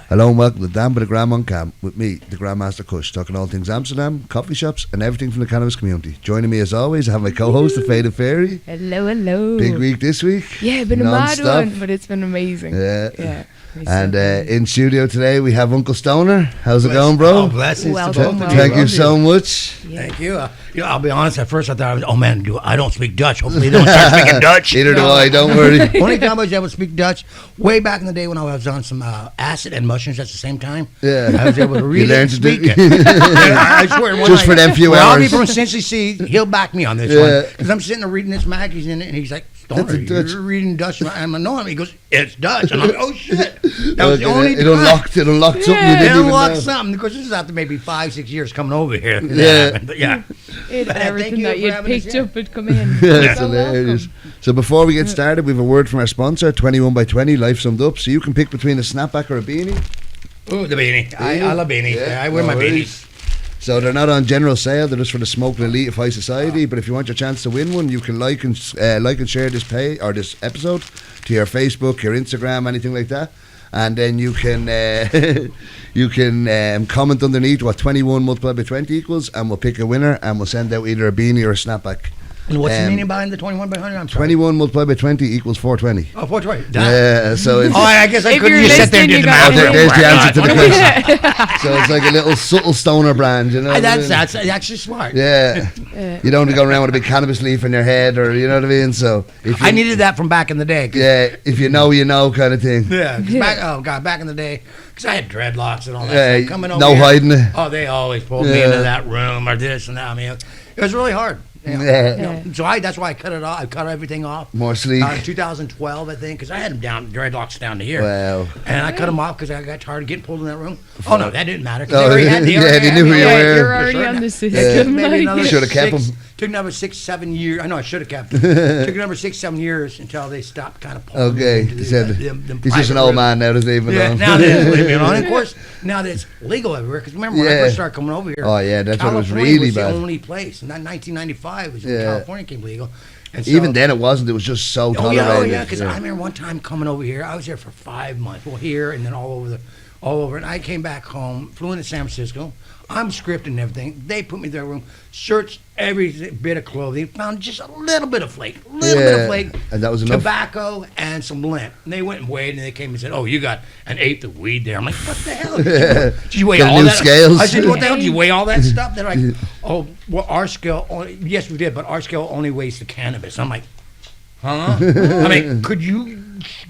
Hello and welcome to Dan by the Gram on Cam with me, the Grandmaster Kush, talking all things Amsterdam, coffee shops and everything from the cannabis community. Joining me as always, I have my co-host, the Faded Fairy. Hello. Big week this week. Yeah, been non-stop. a mad one, but it's been amazing. Yeah. And in studio today we have Uncle Stoner. How's it going, bro? Oh, blessings. Welcome. Thank you so much. Yeah. Thank you. I'll be honest. At first, I thought, oh man, I don't speak Dutch. Hopefully, they don't start speaking Dutch. Neither do I. Don't worry. Only time I was able to speak Dutch way back in the day when I was on some acid and mushrooms at the same time. Yeah. I was able to read You it learned and to do- speak it. I swear. Just for them few Robbie hours. from Cincinnati C, he'll back me on this Yeah. one because I'm sitting there reading this magazine and he's like, Stoner, That's a Dutch. you're reading Dutch. I'm like, no, he goes, it's Dutch. And I'm like, oh shit. That was the Okay, only it time. unlocked something you It didn't even unlocked know. something because this is after maybe 5-6 years coming over here. Yeah. But yeah. It, Thank everything you that for you'd having us picked here. up would come in. That's So hilarious. welcome. So before we get started, we have a word from our sponsor, 21 by 20, Life Summed Up. So you can pick between a snapback or a beanie. Ooh, the beanie. I love beanie. Yeah, I wear no my worries. beanies. So they're not on general sale; they're just for the smoking elite of high society. But if you want your chance to win one, you can like and share this this episode to your Facebook, your Instagram, anything like that, and then you can comment underneath what 21 multiplied by 20 equals, and we'll pick a winner, and we'll send out either a beanie or a snapback. And what's the meaning behind the 21 by 100? I'm sorry. 21 multiplied by 20 equals 420. Oh, 420. Yeah, so it's. Oh, I guess I If couldn't you're just sit there and do listening, the you math. got it. There's the answer to the 21. question. So it's like a little subtle stoner brand, you know. what I mean? That's actually smart. Yeah. You don't want to go around with a big cannabis leaf in your head, or you know what I mean. So if you, I needed that from back in the day. yeah, if you know, kind of thing. Yeah. 'Cause back in the day, because I had dreadlocks and all that Yeah, stuff. Coming over no here, hiding it. Oh, they always pulled me Yeah. into that room or this and that. I mean, it was really hard. You know. Yeah. So that's why I cut it off. I cut everything off. More sleek. 2012, I think, because I had them dreadlocks down to here. Wow. And I cut them off because I got tired of getting pulled in that room. Oh no, that didn't matter. 'Cause Oh, they already had, yeah, they knew who you Yeah, were. you're For already sure. on the It system. took maybe another Shoulda kept 'em. Took another 6-7 years. I know I should have kept them. Took another 6-7 years until they stopped kind of pulling me Okay, into he said them he's just an private old rooms. man now. Doesn't even Yeah, know. now that it's leaving on. And of course, now that it's legal everywhere. Because remember when I Yeah. first started coming over here? Oh, yeah, that's when it was California really was bad. the only place. And that 1995 was when Yeah. California came legal. And so, Even then, it wasn't. It was just so Oh tolerated. yeah, because I remember one time coming over here. I was here for 5 months. Well, here and then all over. And I came back home, flew into San Francisco. I'm scripting and everything. They put me in their room, searched every bit of clothing, found just a little bit of flake, and that was enough. tobacco and some lint. And they went and weighed, and they came and said, "Oh, you got an eighth of weed there." I'm like, "What the hell? Did you weigh Got all new that?" scales. I said, "What the hell? Did you weigh all that stuff?" They're like, "Oh, well, our scale. Yes, we did, but our scale only weighs the cannabis." I'm like, "Huh?" I mean, could you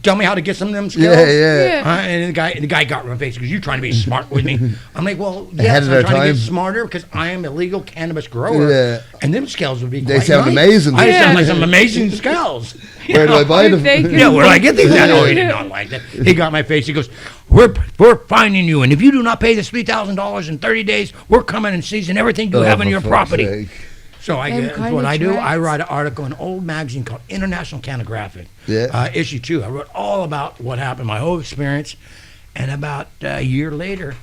tell me how to get some of them scales? Yeah. And the guy got my face because you're trying to be smart with me. I'm like, well, Ahead yes, of I'm their trying to time. get smarter because I am a legal cannabis grower. Yeah. And them scales would be They quite sound nice. amazing. I Yeah. sound like some amazing scales. Where do I buy them? They can- Yeah, where do I get these at? Oh, he did not like that. He got my face. He goes, we're fining you, and if you do not pay this $3,000 in 30 days, we're coming and seizing everything you have Oh, on your for property. fuck's sake. So I Them get kind what of I do. I tracks. write an article in an old magazine called International Cannographic, Yeah. issue 2. I wrote all about what happened, my whole experience, and about a year later,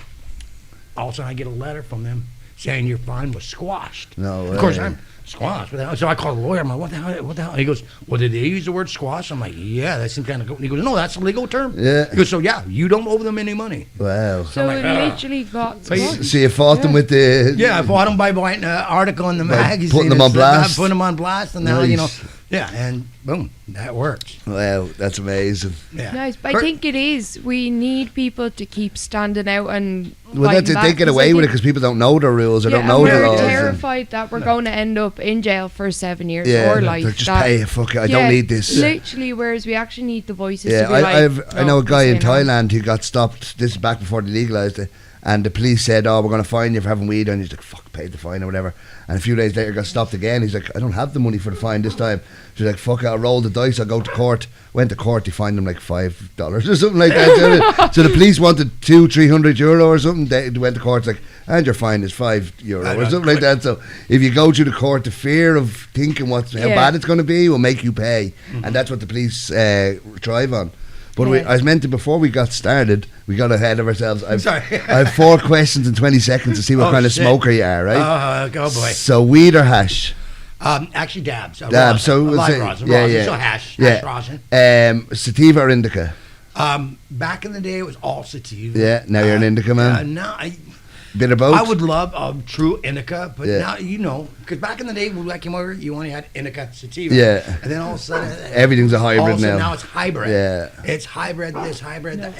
all of a sudden I get a letter from them saying your fine was squashed. No Of course, way. I'm squashed. So I called the lawyer. I'm like, what the hell? What the hell? He goes, well, did they use the word squash? I'm like, yeah, that seems kind of good. He goes, no, that's a legal term. Yeah. He goes, so yeah, you don't owe them any money. Wow. So I'm it like, literally got But you- squashed. So you fought them with the. Yeah, I bought them by buying an article in the magazine. putting them on blast. Putting them on blast, and now, you know, Nice. yeah, and boom, that works. Wow, that's amazing. Yeah. Nice, but I think it is. We need people to keep standing out and Well, fighting they back, get 'cause away I with it think- because people don't know the rules or don't and know the we're laws. and- terrified that we're going to end up in jail for 7 years Yeah, or life. they're just that- pay it. Fuck it, I Yeah, don't need this. Literally, whereas we actually need the voices Yeah, to be I know a guy in this ain't on. Thailand who got stopped. This is back before they legalized it, and the police said, "Oh, we're going to fine you for having weed," and he's like, "Fuck, paid the fine or whatever." And a few days later, got stopped again. He's like, "I don't have the money for the fine this time." She's like, "Fuck it, I'll roll the dice. I'll go to court." Went to court. They fined him like $5 or something like that. So the police wanted €200-300 or something. They went to court. It's like, and your fine is €5 or something like that. So if you go to the court, the fear of thinking how Yeah. bad it's going to be will make you pay, and that's what the police thrive on. But Yeah. I was meant to, before we got started, we got ahead of ourselves. Sorry. I have 4 questions in 20 seconds to see what Oh, kind of shit. smoker you are, right? Oh boy. So weed or hash? Actually, dabs. Dabs, so we'll live say- rosin. yeah, rosin. yeah. So hash Yeah. rosin. Sativa or indica? Back in the day, it was all sativa. Yeah, now you're an indica man? Now Bit of both? I would love true indica, but Yeah. now, you know, because back in the day when I came over, you only had indica sativa. Yeah. And then all of a sudden, Everything's a hybrid all of a sudden now. now it's hybrid. Yeah. It's hybrid this, hybrid that.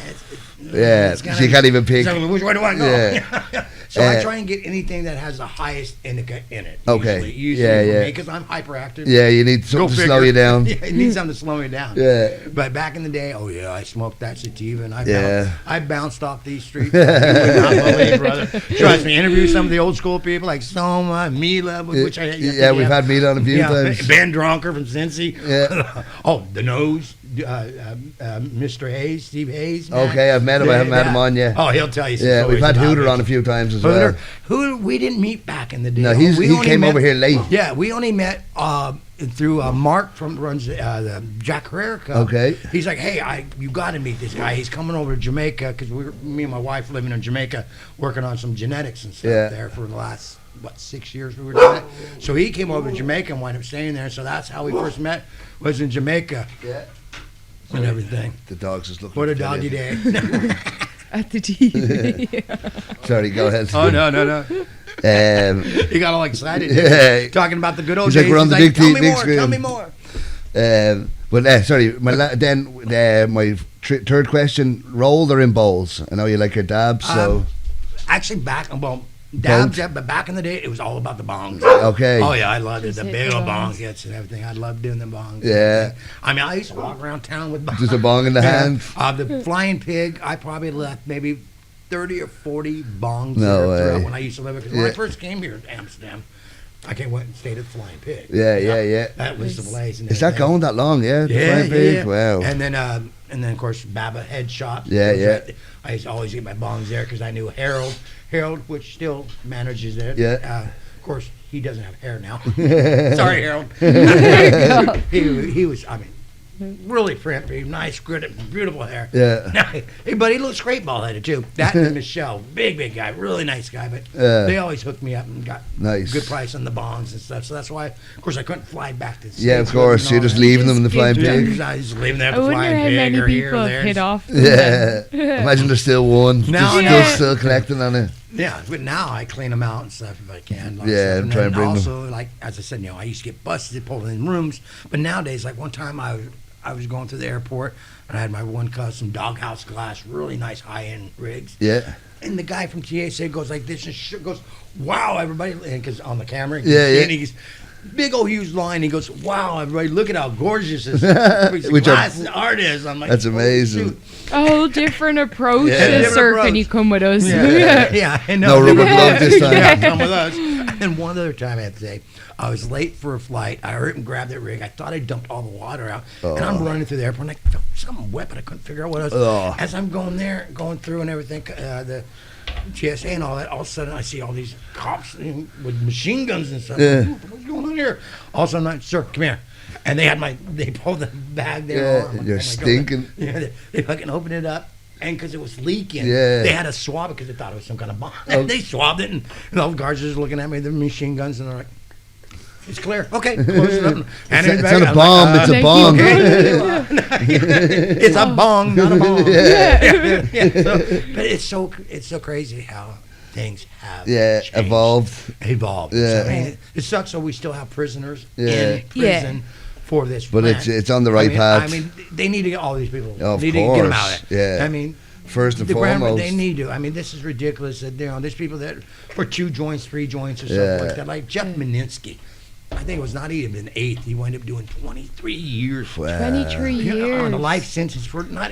Yeah, It's so you can't even pick. So which way do I go? Yeah. So I try and get anything that has the highest indica in it. Okay. Usually Yeah, for yeah. me, because I'm hyperactive. Yeah, you need something to slow you down. Yeah, you need something to slow me down. Yeah. But back in the day, oh yeah, I smoked that sativa and Yeah. I bounced off these streets. You would not believe, brother. Trust me, interview some of the old school people like Soma, Mila, which I Yeah, we've had meat on a few times. Ben Dronker from Cincy. Yeah. Oh, the Nose, Mr. Hayes, Steve Hayes. Okay, I've met him. I haven't had him on yet. Oh, he'll tell you. Some Yeah, we've stories had about Hooter it. on a few times as well. Hooter, we didn't meet back in the day. No, We he only came met- over here late. Yeah, we only met through Mark from runs the Jack Herrera Club. Okay. He's like, hey, you got to meet this guy. He's coming over to Jamaica because me and my wife living in Jamaica, working on some genetics and stuff there for the last 6 years we were doing it. So he came over to Jamaica and wound up staying there. So that's how we first met, was in Jamaica. Yeah. And everything. The dog's just looking. What a to kill doggy you. day. At the TV. Sorry, go ahead. Oh, no. He got all excited. Yeah. Talking about the good old He's days. like, we're on the big screen. Tell me more. But sorry, my third question: rolled or in bowls? I know you like your dabs, so Actually, dabs, yeah, but back in the day, it was all about the bongs. okay. Oh yeah, I loved it. The Just big hit old the bong bongs. hits and everything. I loved doing the bongs. Yeah. I mean, I used to walk around town with bongs. Just a bong in the hand. The Flying Pig, I probably left maybe 30 or 40 bongs No there throughout way. when I used to live here. Because when I Yeah. first came here to Amsterdam, I went and stayed at the Flying Pig. Yeah. That was the place. And Is that everything. going that long? Yeah. The Yeah, Flying Pig? yeah. Wow. And then of course Baba Head Shop. Yeah, which yeah. I used to always get my bongs there because I knew Harold, which still manages it. Yeah. Of course, he doesn't have hair now. Sorry, Harold. he was, I mean, really friendly, nice, good, beautiful hair. Yeah. But he looks great bald-headed too. That and Michelle, big guy, really nice guy. But they always hooked me up and got Nice. good price on the bongs and stuff. So that's why, of course, I couldn't fly back to the Yeah, States of course. and You're all just that. leaving them in the Flying Yeah, Pig. I just leaving there I at the wonder Flying how Pig many or here people or have there. hit off. Yeah. Imagine there's still one. No, Just still collecting on it. Yeah, but now I clean them out and stuff if I can. Like Yeah, stuff. and try and bring them. also, like as I said, I used to get busted pulling in rooms, but nowadays, like one time I was going through the airport and I had my one custom doghouse glass, really nice high-end rigs. Yeah. And the guy from TSA goes like this and goes, "Wow, everybody!" Because on the camera, Yeah, yeah. And he's big old huge line. He goes, "Wow, everybody! Look at how gorgeous this Which are- glass art is." I'm like, That's "Oh, amazing. shoot." A whole different approach Yeah. to Different surfing. approach. You come with us. Yeah, I know. No rubber glove this time. Yeah, come with us. And one other time I have to say, I was late for a flight. I hurt and grabbed that rig. I thought I dumped all the water out. And I'm running through the airport and I felt something wet, but I couldn't figure out what it was. Oh. As I'm going through and everything, the TSA and all that, all of a sudden I see all these cops with machine guns and stuff. Yeah. What's going on here? All of a sudden, I'm like, "Sir, come here." And they pulled the bag there. Yeah, you're stinking. Yeah, they fucking opened it up. And because it was leaking, Yeah. they had to swab it because they thought it was some kind of bomb. Oh. They swabbed it, and all the guards are just looking at me, the machine guns, and they're like, "It's clear. Okay, close it up." And It's not a bomb, it's a Thank bong. you. it's a bong, not a bomb. Yeah. But it's so crazy how things have changed, evolved. So, Yeah. I mean, it sucks. So we still have prisoners Yeah. in prison for this. But plant. it's on the right path. I mean, they need to get all these people. Of need to get them course, out. yeah. I mean, First and the grammar, foremost. they need to. I mean, this is ridiculous. That there's people that for 2 joints, 3 joints, or something Yeah. like that. Like Jeff Meninsky, I think it was not even an eighth. He wound up doing 23 years. 23 Yeah, years. on a life sentence for not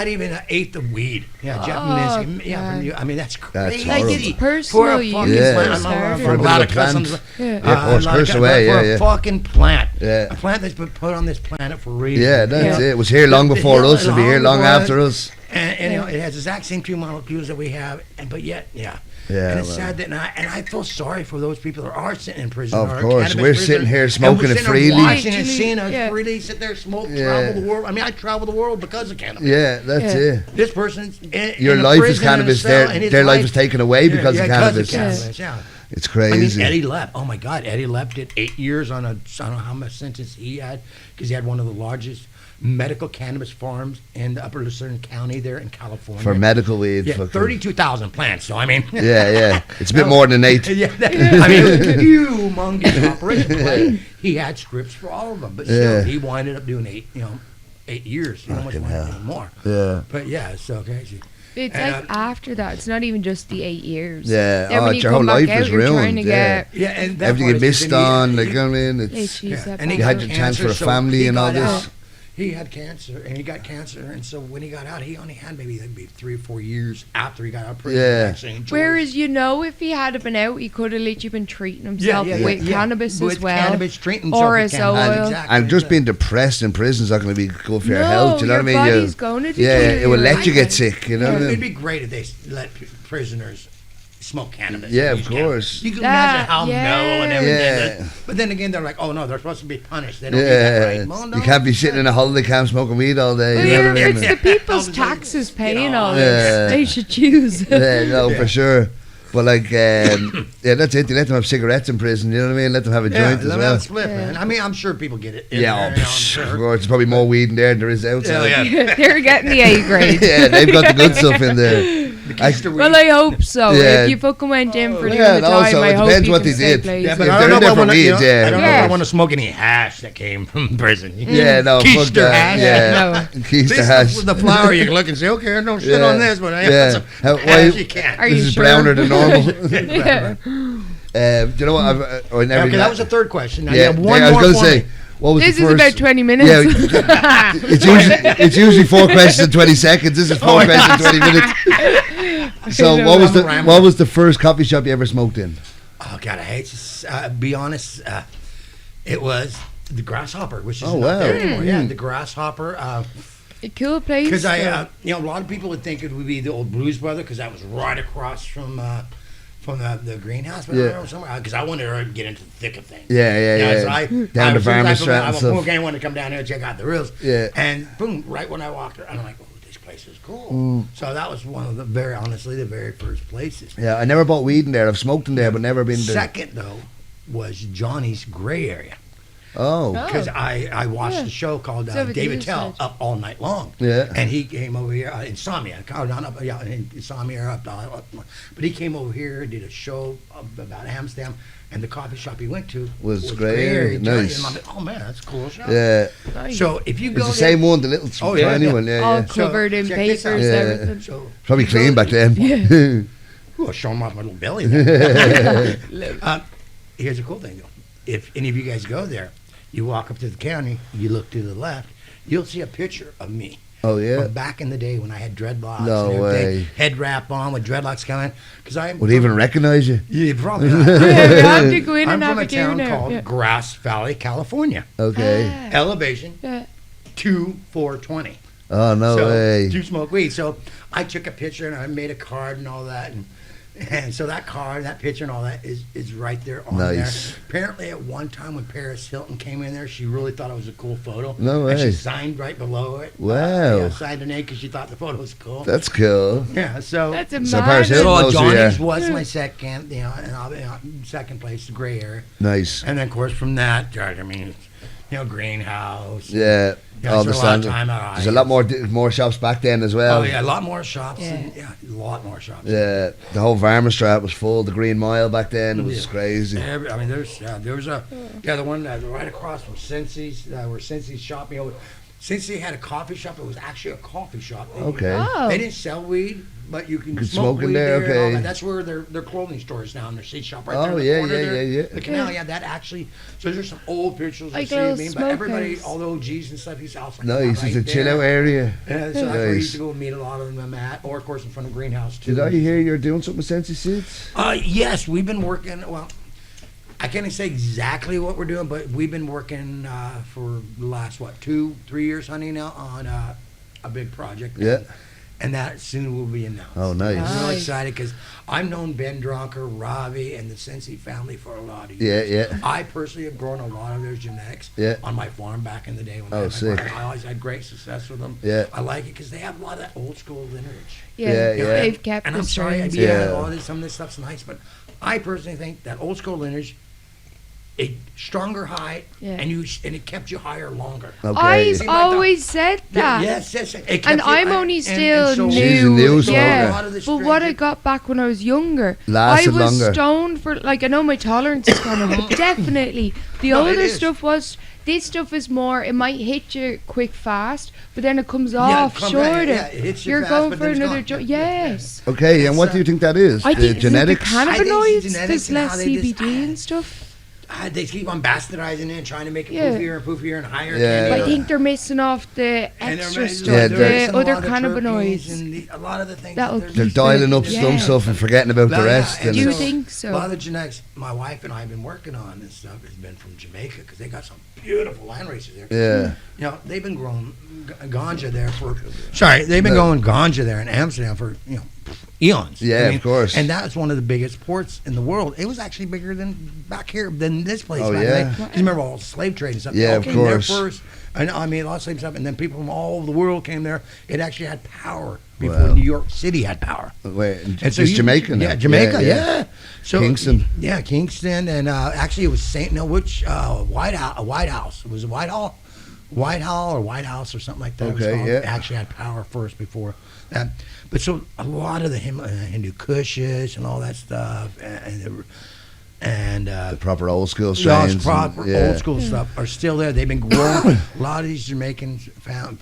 even an eighth of weed. Yeah, Jeff Oh, Meninsky. Yeah, God. I mean that's crazy. Like, horrible. it's personal For a use fucking Yeah. plant. for I'm starters. For a a bit lot of of a plant. customs. Yeah. Yeah, of course, a lot of curse away, for yeah, a yeah. fucking plant. Yeah. A plant that's been put on this planet for a reason. Yeah, that's Yeah. it. It was here long before us. It'll be here long before us. after us. And it has the exact same 2 molecules that we have, but yet, Yeah, and it's well. sad that, and I feel sorry for those people that are sitting in prison. Of or course, cannabis we're prisoners, sitting here and smoking we're it sitting there freely. watching and seeing us Yeah. freely sit there, smoke, Yeah. travel the world. I mean, I travel the world because of cannabis. Yeah, that's Yeah. it. This person's Your in a life is prison in a cannabis. cell, and his Their life is taken away because of cannabis. Yeah. It's I mean, crazy. Eddie Lepp. Oh my God, Eddie Lepp did 8 years on I don't know how much sentence he had because he had one of the largest medical cannabis farms in the Upper Lucerne County there in California. For medical weed. Yeah, fucking- 32,000 plants. So I mean, Yeah. It's a bit more than 8. yeah, I mean, it was a humongous operation. But he had scripts for all of them, but still, Yeah. he winded up doing 8 years. He almost Fucking wanted hell. to do more. Yeah. But yeah, it's so crazy. It's And, like after that. It's not even just the 8 years. Yeah. Then Oh, when it's you your whole come back life out, is you're trying ruined. to Yeah. get. Yeah, and that Everything part you is missed just- on, like, you know what I mean? It's, Issues that And he You got had your chance cancer, for a so family he and all got this. out. He had cancer, and he got cancer, and so when he got out, he only had maybe 3 or 4 years after he got out of prison. Yeah. Actually enjoyed- Whereas if he had been out, he could have literally been treating himself with cannabis with as well. Cannabis, treating himself Or with his cannabis. oil. Exactly. and just being depressed in prison is not going to be good for your No, health. You know your what I mean? body's going to Yeah, deteriorate. it will let you get sick. You know what I It'd mean? be great if they let prisoners smoke cannabis. Yeah, of Use cannabis. course. You can That- imagine how yeah. mellow and everything. Yeah. But then again, they're like, oh no, they're supposed to be punished. They don't do that Yeah, right. Well, no. you can't be sitting in a holiday camp smoking weed all day. Well, You know what I it's mean? the people's Yeah. taxes paying all Yeah. this. They should choose. Yeah, no, Yeah. for sure. But like, yeah, that's it. They let them have cigarettes in prison. You know what I mean? Let them have a Yeah, joint as let me well. have a split, Yeah. man. I mean, I'm sure people get it. in Yeah, there, oh, you know, I'm psh, sure. of course. There's probably more weed in there than there is outside. Yeah. They're getting the A grade. Yeah, they've got the good stuff in there. Well, I hope so. Yeah. If you fucking went in for Yeah, the and also, time, I it hope depends you what can they stay did. places. Yeah, but If I they're don't in know there if I for want to. weed, yeah. I don't know if I Yeah. want to smoke any hash that came from prison. Yeah, no, Keister fuck that. hash. Yeah, Keister This hash. is the flower. You can look and say, okay, I don't shit Yeah. on this, but I Yeah. have some How- hash why- you can't. Are This you is sure? browner than normal. Yeah. Do you know what? Okay, that was the third question. Now you Yeah, have one I was more going to for say, me. what was This the is first? about 20 minutes. Yeah, it's usually 4 questions in 20 seconds. This is 4 questions in 20 minutes. So know, what was the first coffee shop you ever smoked in? Oh God, I hate to be honest. It was the Grasshopper, which is Oh, not wow. there anymore. Yeah, Mm. the Grasshopper. A cool place. Because though. a lot of people would think it would be the old Blues Brother because that was right across from the greenhouse. But I Yeah. don't know, somewhere because I wanted to get into the thick of things. Yeah. So I, Down to as soon as Pharma I Strat and I'm stuff. okay, I want to come down here and check out the reels. Yeah. And boom, right when I walked around, I'm like, oh, this place is cool. Mm. So that was one of the the very first places. Yeah, I never bought weed in there. I've smoked in there, but never been there. Second, though, was Johnny's Gray Area. Oh, Because I watched Yeah. a show called So with David you Tell said. Up All Night Long. Yeah. And he came over here, Insomnia. Oh, not up, yeah, Insomnia up, but he came over here, did a show about Amsterdam, and the coffee shop he went to Was Gray Gray Area, Johnny. nice. And I'm like, oh man, that's a cool show. yeah. Nice. So if you go It's the there, same one, the little Oh, yeah, tiny yeah. one. Yeah, all yeah. covered in check this out. papers, Yeah. everything. So Probably you go clean back there- then. Ooh, I'll show him off my little belly there. Here's a cool thing though. If any of you guys go there, you walk up to the counter, you look to the left, you'll see a picture of me. Oh yeah. From back in the day when I had dreadlocks No and everything, way. head wrap on with dreadlocks coming. Because I Would he even recognize you? Yeah, probably not. Yeah, we have to go in I'm and from have a a do town now. called Yeah. Grass Valley, California. Okay. Ah. Elevation Yeah. 2420. Oh no so, way. to smoke weed. So I took a picture and I made a card and all that, and so that card, that picture, and all that is right there on Nice. there. Apparently, at one time when Paris Hilton came in there, she really thought it was a cool photo. No And way. she signed right below it. Wow. Yeah, signed her name because she thought the photo was cool. That's cool. Yeah. So. That's a So Paris mad- Hilton So knows who you Johnny's are. was my second, and second place, the Gray Area, Nice. and then of course from that, I mean, greenhouse. Yeah. Yeah, all I the spent a lot of standard. time at There's a lot more shops back then as well. Oh yeah, a lot more shops. Yeah. And, a lot more shops. Yeah, the whole Pharma Strat was full. The Green Mile back then, it was Yeah. crazy. I mean, there was a the one right across from Cincy's, where Cincy's shop. Cincy had a coffee shop. It was actually a coffee shop. Okay. Oh. They didn't sell weed, but you can could smoke smoke in weed there, and all okay. that. That's where their clothing store is now, and their seed shop right Oh, there in the yeah, corner yeah, there. yeah, yeah. The canal, yeah, that actually. So there's some old pictures Like of little me, but everybody, smokehouse. all the OGs and stuff, he's also Nice. right It's a chill out there. area. Yeah, so that's where I used Nice. to go meet a lot of them at, or of course in front of Greenhouse too. Did I hear you're doing something with Sensi Seeds? Yes, we've been working. Well, I can't say exactly what we're doing, but we've been working for the last 2-3 years, honey, now on a big project. Yeah. And that soon will be announced. Oh, nice. I'm really Nice. excited because I've known Ben Dronker, Ravi, and the Sensi family for a lot of Yeah, years. yeah. I personally have grown a lot of their genetics Yeah. on my farm back in the day. When Oh, I had my sick. farm. I always had great success with them. Yeah. I like it because they have a lot of that old school lineage. Yeah, Yeah, yeah. they've kept And the I'm sorry, strains. yeah, Yeah. all this, some of this stuff's nice, but I personally think that old school lineage a stronger high, Yeah. and it kept you higher longer. Okay. I've Seemed like that. always said that. Yes. It kept And you I'm higher, only and still so- She's a new. new smoker. Yeah. A lot of the But what I strains- got back when I was younger, Lasted I was longer. stoned for, like, I know my tolerance is gone up, but definitely the No, it older is. stuff was. This stuff is more. It might hit you quick, fast, but then it comes Yeah, off come back, shorter. yeah, it hits you You're fast, going but for then it's another. gone. Yes. Okay, and It's, what do you think that is? I The think genetics? the I think it's cannabinoids. genetics There's and how less they just- CBD and stuff. They keep on bastardizing it and trying to make it Yeah. poofier and poofier and higher. Yeah. But I candy. think they're missing off the And they're extra missing- stuff, Yeah, they're they're- missing a the other lot of terpenes cannabinoids. and a lot of the things. That'll that They're keep dialing it- up some yeah. stuff and forgetting about the Yeah, rest. and And Do you it's- think so? A lot of the genetics my wife and I have been working on and stuff has been from Jamaica because they got some beautiful land races there. yeah. You know, they've been growing ganja there for. Sorry, they've been growing ganja there in Amsterdam for eons. Yeah, of course. And that was one of the biggest ports in the world. It was actually bigger than back here than this place. Oh, back yeah? then. 'Cause you remember all the slave trade and stuff. Yeah, They all of came course. there first. And I mean, a lot of slave stuff, and then people from all over the world came there. It actually had power before Wow. New York City had power. Wait, And so it's you- Jamaica now. Yeah, Jamaica. Yeah. So Kingston. Yeah, Kingston, and actually it was Saint. No, which White House. It was Whitehall or White House or something like that. It was Okay, called. yeah. It actually had power first before that. But so a lot of the Hindu Kushes and all that stuff, and The proper old school those strains. proper and- yeah. old school stuff are still there. They've been growing. A lot of these Jamaican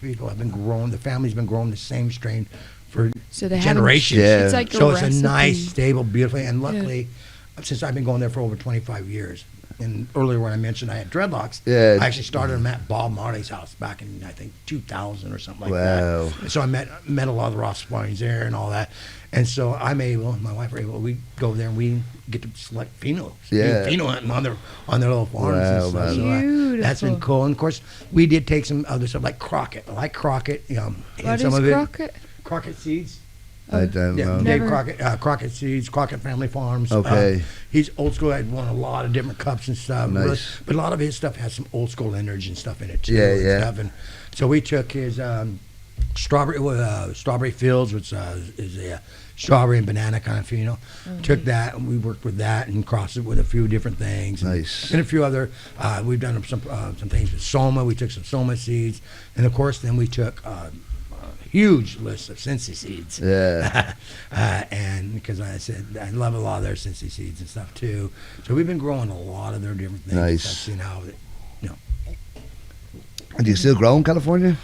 people have been growing. The family's been growing the same strain for So they haven't- generations. Yeah. It's like So a it's a recipe. nice, stable, beautiful, and luckily, since I've been going there for over 25 years, and earlier when I mentioned I had dreadlocks, Yeah. I actually started them at Bob Marley's house back in I think 2000 or something like Wow. that. And so I met a lot of the Ross Spartans there and all that, and so I'm able, my wife are able, we go there and we get to select phenos, Yeah. pheno hunting on their little farms Wow, and stuff. man. So, that's been Beautiful. cool. And of course, we did take some other stuff like Crockett. I like Crockett. What and is some of it. Crockett? Crockett seeds. I don't Yeah, know. Dave Never- Crockett, Crockett Seeds, Crockett Family Farms. Okay. He's old school. I'd won a lot of different cups and stuff. Nice. But a lot of his stuff has some old school energy and stuff in it too. Yeah, and yeah. Stuff. And so we took his strawberry fields, which is a strawberry and banana kind of pheno. Took that and we worked with that and crossed it with a few different things. Nice. And a few other. We've done some things with Soma. We took some Soma seeds, and of course then we took. Huge list of Cincy seeds. Yeah. And because I said I love a lot of their Cincy seeds and stuff too. So we've been growing a lot of their different things. Nice. I've seen how, And do you still grow in California?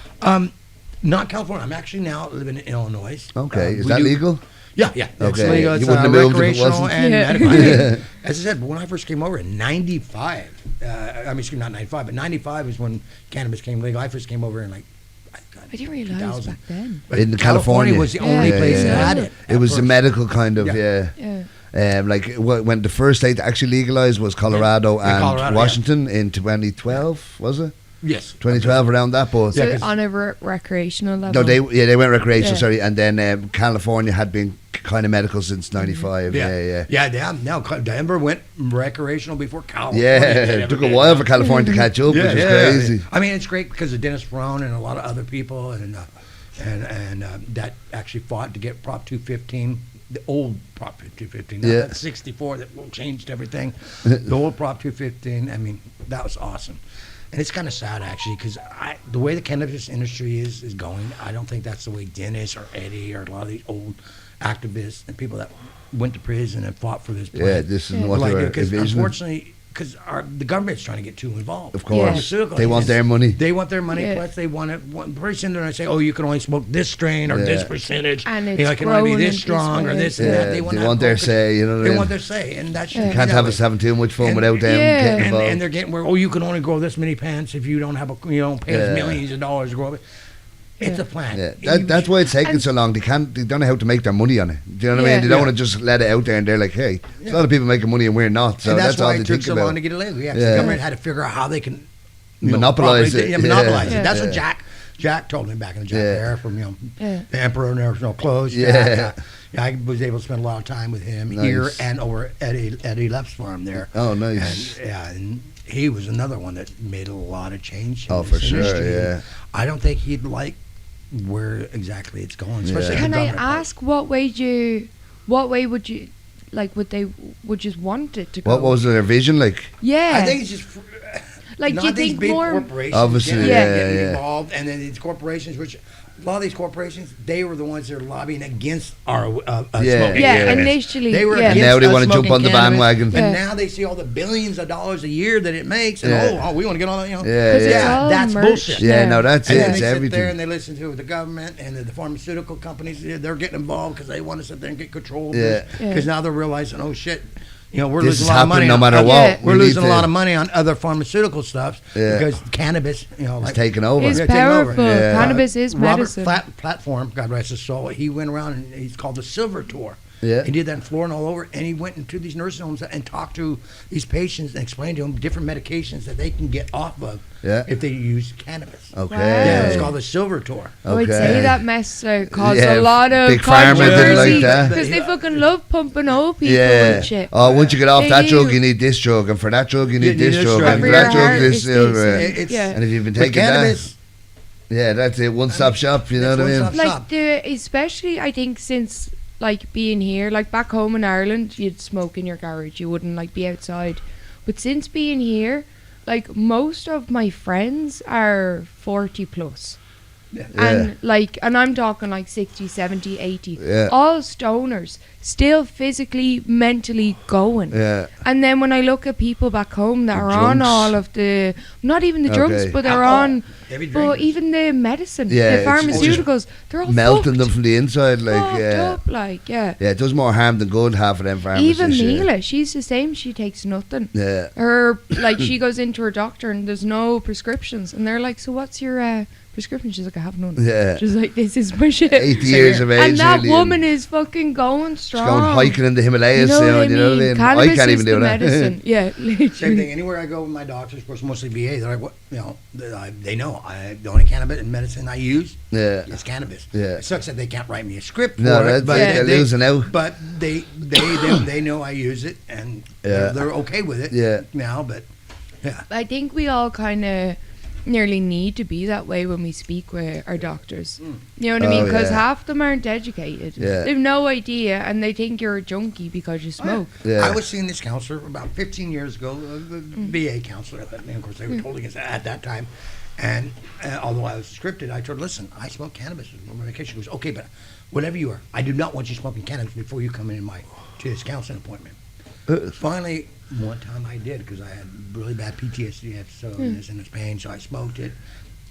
not California. I'm actually now living in Illinois. Okay. Is We that do- legal? Yeah, yeah. It's Okay. legal. You It's wouldn't have moved if it recreational wasn't. and Yeah. medical. I mean, as I said, when I first came over in '95, excuse me, not '95, but '95 is when cannabis came legal. I first came over in like. I didn't realize 2000. back then. But In California. was the Yeah. only Yeah, place yeah. that had it. It was a medical kind of, Yeah. yeah. Yeah. Like when the first state to actually legalized was Colorado Yeah, and Colorado, Washington in 2012, was it? Yes. 2012 around that, but So Yeah, 'cause- on a recreational level. no, they went recreational, Yeah. sorry, and then California had been kind of medical since '95. Yeah. Now Denver went recreational before California. Yeah, did it took a everything. while for California to catch up, which is crazy. I mean, it's great because of Dennis Brown and a lot of other people, and that actually fought to get Prop 215, the old Prop 215, not Yeah. that 64 that changed everything. The old Prop 215. I mean, that was awesome. And it's kind of sad actually, because the way the cannabis industry is going, I don't think that's the way Dennis or Eddie or a lot of these old activists and people that went to prison and fought for this Yeah, plant. this is Yeah. what they were Because envisioning. unfortunately, because the government's trying to get too involved. Of course, Pharmaceutical they want industry. their money. They want their money. Yeah. Plus, they want it. Pretty soon they're going to say, "Oh, you can only smoke this strain or this Yeah. percentage. And you it's know, it can only be grown this in this strong or way." this and Yeah, that." they that want their focus. say, you know what I They mean? want their say, and that should Yeah. be Can't that have way. us having too much fun And- without them Yeah. getting And, involved. and they're getting where you can only grow this many plants if you don't have you don't pay us Yeah. millions of dollars to grow it. It's Yeah. a plant. Yeah, that's why it's taking And- so long. They don't know how to make their money on it. Do you know what I Yeah. mean? They don't Yeah. want to just let it out there and they're like, hey, there's a lot of people making money and we're not. So and that's all why they it took think so about. long to get illegal. Yeah, 'cause Yeah. the government had to figure out how they can Monopolize properly- it. Yeah, monopolize Yeah. it. That's Yeah. what Jack told me back in the Jack Yeah. era from Yeah. the Emperor Never No Clothes. Yeah. I was able to spend a lot of time with him Nice. here and over at Eddie Lepp's farm there. Oh, And, nice. and he was another one that made a lot of change. In Oh, this for sure, industry. yeah. I don't think he'd like where exactly it's going, especially Yeah. the Can I government part. ask what way would you would they would just want it to go? What was their vision like? Yeah. I think it's just like, do you not these think big more? corporations Obviously, getting yeah. involved, and then these corporations, which a lot of these corporations, they were the ones that are lobbying against our smoking. Yeah, Yeah. initially. They were yeah. And against now they us want to jump smoking on the cannabis, bandwagon. Yeah. And now they see all the billions of dollars a year that it makes, and Yeah. we want to get all that, you know. Yeah, 'Cause it's yeah. all That's merch. bullshit. Yeah, no, that's And it. then It's they sit there everything. and they listen to the government and the pharmaceutical companies. They're getting involved because they want to sit there and get control of Yeah. this. Yeah. Because now they're realizing, oh shit, we're This losing is a lot of money happening no on matter other- what. We're We need losing a to- lot of money on other pharmaceutical stuff Yeah. because cannabis, It's taken over. It's Yeah, taking over. powerful. Yeah. Cannabis is medicine. Robert Platform, God rest his soul, he went around and he's called the Silver Tour. Yeah. He did that in Florida and all over, and he went into these nursing homes and talked to these patients and explained to them different medications that they can get off of Yeah. if they use cannabis. Okay. Yeah, it's called the Silver Tour. I would Okay. say that mess caused Yeah, a lot of Big Pharma didn't like controversy that. because they fucking love pumping old people Yeah. and shit. Oh, once you get off They that do. drug, you need this drug, and for that drug, you need this drug, drug. and For for your that drug, heart, this. it's You know, this, right. It's- Yeah. And if you've been But taking that, cannabis, yeah, that's it. One-stop shop. You know it's what I mean? one-stop shop. Like especially I think since like being here, like back home in Ireland, you'd smoke in your garage. You wouldn't like be outside. But since being here, like most of my friends are 40 plus. Yeah. And I'm talking like 60, 70, 80. Yeah. All stoners, still physically, mentally going. Yeah. And then when I look at people back home that The are on drunks. all of the, not even the drugs, Okay. but they're Alcohol. on, Heavy but drinkers. even the medicine, Yeah, the it's pharmaceuticals, they're all Melting fucked, them from the inside, like fucked yeah. up, like, yeah. Yeah, it does more harm than good. Half of them pharmacists. Even yeah. Mila, she's the same. She takes nothing. Yeah. Her, like, she goes into her doctor and there's no prescriptions. And they're like, so what's your prescription? She's like, I have none. Yeah. She's like, this is my shit. 80 years of age. And that really, woman is fucking going she's strong. going hiking in the Himalayas. You know what I You know what I mean? mean? Cannabis I can't is even the do that. medicine. Yeah, literally. Same thing. Anywhere I go with my doctors, of course, mostly VA, they're like, what, they know the only cannabis and medicine I use Yeah. is cannabis. Yeah. It sucks that they can't write me a script No, for that's it, but it. They're losing out. But they know I use it, and Yeah. they're okay with it. Yeah. Now, but yeah. I think we all kind of nearly need to be that way when we speak with our doctors. You know what I mean? Oh, Because yeah. half them aren't educated. Yeah. They've no idea, and they think you're a junkie because you smoke. Yeah. I was seeing this counselor about 15 years ago, the VA counselor. And of course, they were totally against it at that time. And although I was scripted, I told her, listen, I smoke cannabis with my medication. She goes, okay, but whatever you are, I do not want you smoking cannabis before you come in to this counseling appointment. Finally, one time I did because I had really bad PTSD episode and this pain, so I smoked it.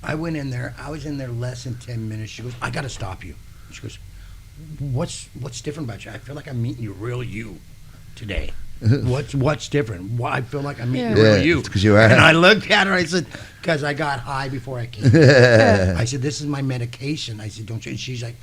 I went in there. I was in there less than 10 minutes. She goes, I got to stop you. She goes, what's different about you? I feel like I'm meeting you real you today. What's different? Why I feel like I'm meeting Yeah. real Yeah, you. it's 'cause you are. And I looked at her. I said, because I got high before I came. I said, this is my medication. I said, don't you? And she's like,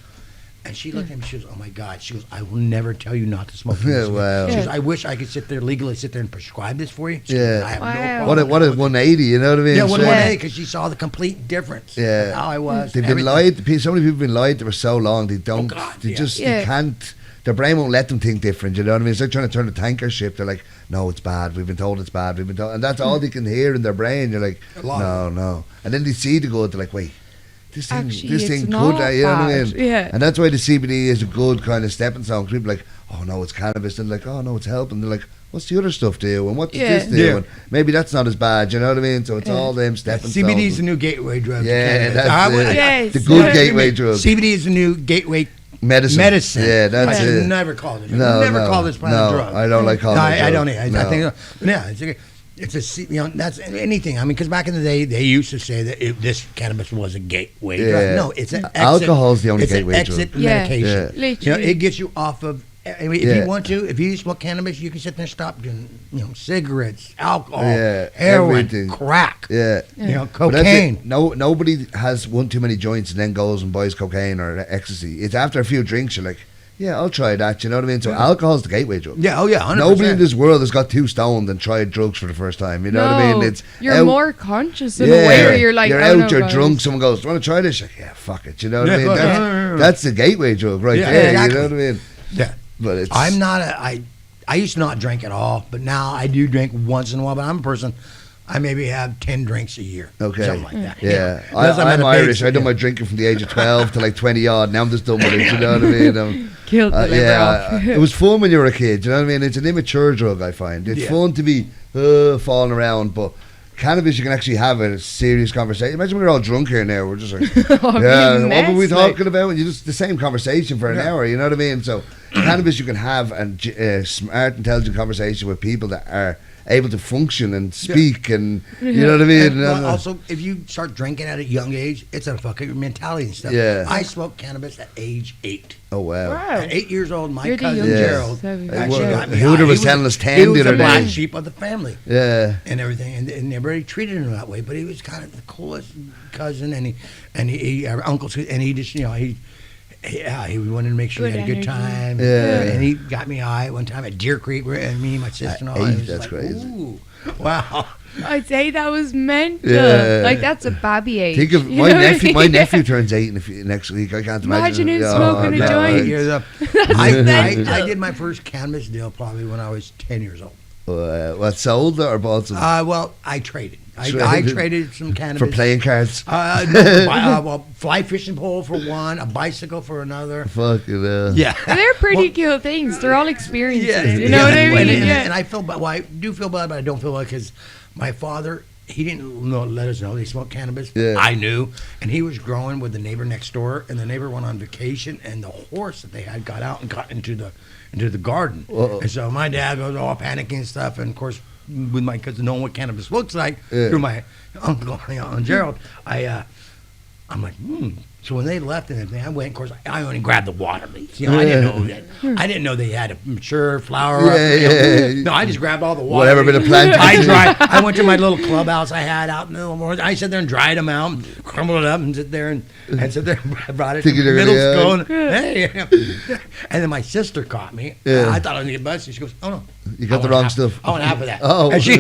and she looked at me. She goes, oh my God. She goes, I will never tell you not to smoke. Yeah, wow. She goes, Yeah. I wish I could legally sit there and prescribe this for you. She Yeah. goes, I have Wow. no What problem. a 180, you know what I mean? Yeah, what So- one day because she saw the complete difference. Yeah. Of how I was. They've been everything. lied. So many people have been lied to for so long. They don't. God, they yeah. just Yeah. they can't. Their brain won't let them think different. You know what I mean? It's like trying to turn a tanker ship. They're like, no, it's bad. We've been told it's bad. We've been told, and that's all they can hear in their brain. You're like, A lot. no. And then they see the good. They're like, wait, this thing, Actually, this it's thing not could. You know what I bad. mean? Yeah. And that's why the CBD is a good kind of stepping stone. People are like, oh no, it's cannabis. And they're like, oh no, it's helping. They're like, what's the other stuff do? And what does Yeah. this do? Yeah. And maybe that's not as bad. You know what I mean? So it's Yeah. all them stepping stones. CBD is the new gateway drug. to Yeah, cannabis. that's I would- it. Yes. The good Yeah. gateway drug. CBD is the new gateway Medicine. medicine. Yeah, that's I should it. never call it. No, never no, call this plant no, a drug. I don't like calling No, it a I drug. don't. I No. think, but yeah, it's that's anything. I mean, because back in the day, they used to say that this cannabis was a gateway Yeah. drug. No, it's an exit. Alcohol's the only it's gateway an exit drug. Yeah. medication. Yeah. You know, Literally. it gets you off of. I mean, if Yeah. you want to, if you smoke cannabis, you can sit there and stop doing, cigarettes, alcohol, Yeah, heroin, everything. crack, Yeah. you know, But that's cocaine. it. No, nobody has one too many joints and then goes and buys cocaine or ecstasy. It's after a few drinks you're like, yeah, I'll try that. You know what I mean? So alcohol's the gateway drug. Yeah, oh yeah, 100%. Nobody in this world has got too stoned and tried drugs for the first time. You know what I mean? It's you're out- more conscious in a way where you're like, you're oh, out, no, you're guys. drunk. Someone goes, "Do you want to try this?" You're like, yeah, fuck it. You know what I Yeah, mean? go That's, ahead. that's the gateway drug right Yeah, there. exactly. You know what I mean? Yeah. But it's I'm not I used to not drink at all, but now I do drink once in a while. But I'm a person. I maybe have 10 drinks a year. Okay. Something like that. Yeah, Unless I'm at a Irish. big- I done my drinking from the age of 12 to like 20 odd. Now I'm just done with it. You know what I mean? Killed the liver off. It was fun when you were a kid. You know what I mean? It's an immature drug. I find it's fun to be falling around, but cannabis, you can actually have a serious conversation. Imagine we're all drunk here now. We're just like, what were we talking about? And you just the same conversation for an hour. You know what I mean? So cannabis, you can have a smart, intelligent conversation with people that are able to function and speak, and you know what I mean. And, well, also, if you start drinking at a young age, it's a fucking mentality and stuff. Yeah. I smoked cannabis at age 8. Oh wow! At 8 years old, my You're the cousin youngest. Gerald Yeah. actually got me Hooter high. was telling us 10 he the was other the black day. sheep of the family. Yeah. And everything, and everybody treated him that way. But he was kind of the coolest cousin, and he our uncles, and he just he wanted to make sure Good he had a good energy. time. Yeah. And he got me high one time at Deer Creek, and me and my sister and all. At It 8, was that's like, crazy. Ooh, wow. I'd say that was mental. Yeah. Like that's a babby age. Think of you my know what I nephew. mean? My nephew turns 8 next week. I can't imagine. Imagine him smoking a no, joint. 8 years up. I did my first cannabis deal probably when I was 10 years old. What, sold or bought some Well, I traded. I traded some cannabis for playing cards? well, fly fishing pole for one, a bicycle for another. Fucking hell. Yeah, They're pretty cool things. They're all experiences. Yeah, you know what I mean? And I feel bad. Well, I do feel bad, but I don't feel bad because my father, he didn't let us know they smoked cannabis. Yeah. I knew, and he was growing with the neighbor next door, and the neighbor went on vacation, and the horse that they had got out and got into the garden. Uh-oh. And so my dad goes all panicking and stuff, and of course, with my cousin knowing what cannabis looks like through my uncle and Gerald, I'm like, So when they left and everything, I went. Of course, I only grabbed the water leaves. I didn't know that. I didn't know they had a mature flower. No, I just grabbed all the water. Whatever bit of plant. I went to my little clubhouse I had out in the morning. I sat there and dried them out, and crumbled it up, and sit there and brought it to middle school. And, hey, and then my sister caught me. I thought I was gonna get busted. She goes, "Oh no, You got the wrong stuff." I want half of that. Oh, and she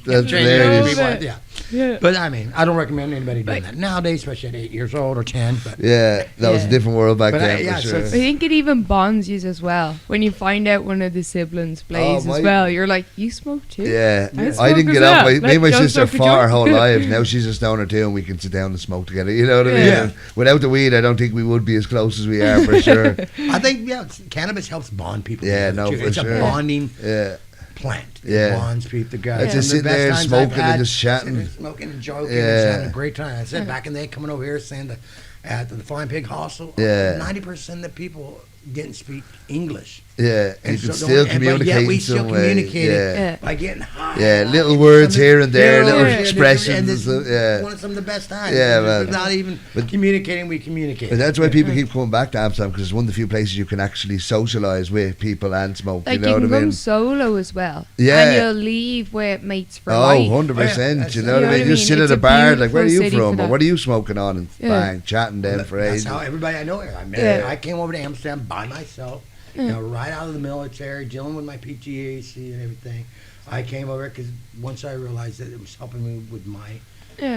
that's hilarious. Yeah. But I mean, I don't recommend anybody doing that nowadays, especially at 8 years old or 10. But that was a different world back then. yeah, for sure. I think it even bonds you as well when you find out one of the siblings plays as well. You're like, you smoke too? Yeah, I didn't get as out. well. Me and my Don't sister smoke a fought our joint. whole lives. Now she's a stoner too, and we can sit down and smoke together. You know what I mean? Yeah. And without the weed, I don't think we would be as close as we are for sure. I think cannabis helps bond people. Yeah, together, no, too. for It's sure. a bonding Yeah. plant. Yeah. It bonds people together. It's just Some of sitting the there best and times I've smoking and had, just chatting. sitting there smoking and joking Yeah. and just having a great time. I said back in the day, coming over here saying that at the Flying Pig Hostel, Yeah. 90% of the people didn't speak English. Yeah, And you can so still but communicate yet in we some still way. communicated Yeah. by getting high. Yeah, little words here and there, little and expressions. this and stuff, yeah. one of some of the best times. Yeah, Just man. Not even But- communicating, we communicate. But that's why people keep coming back to Amsterdam, because it's one of the few places you can actually socialise with people and smoke. Like you know you can what I come mean? solo as well. Yeah. And you'll leave with mates for Oh, life. 100%. You know You what I mean? Just sit It's at a a bar, like, where are you beautiful city for from? Or that. what are you smoking on? And Yeah. bang, chatting then for That's ages. how everybody I know here. Yeah. I came over to Amsterdam by myself, right out of the military, dealing with my PTSD and everything. I came over because once I realized that it was helping me with my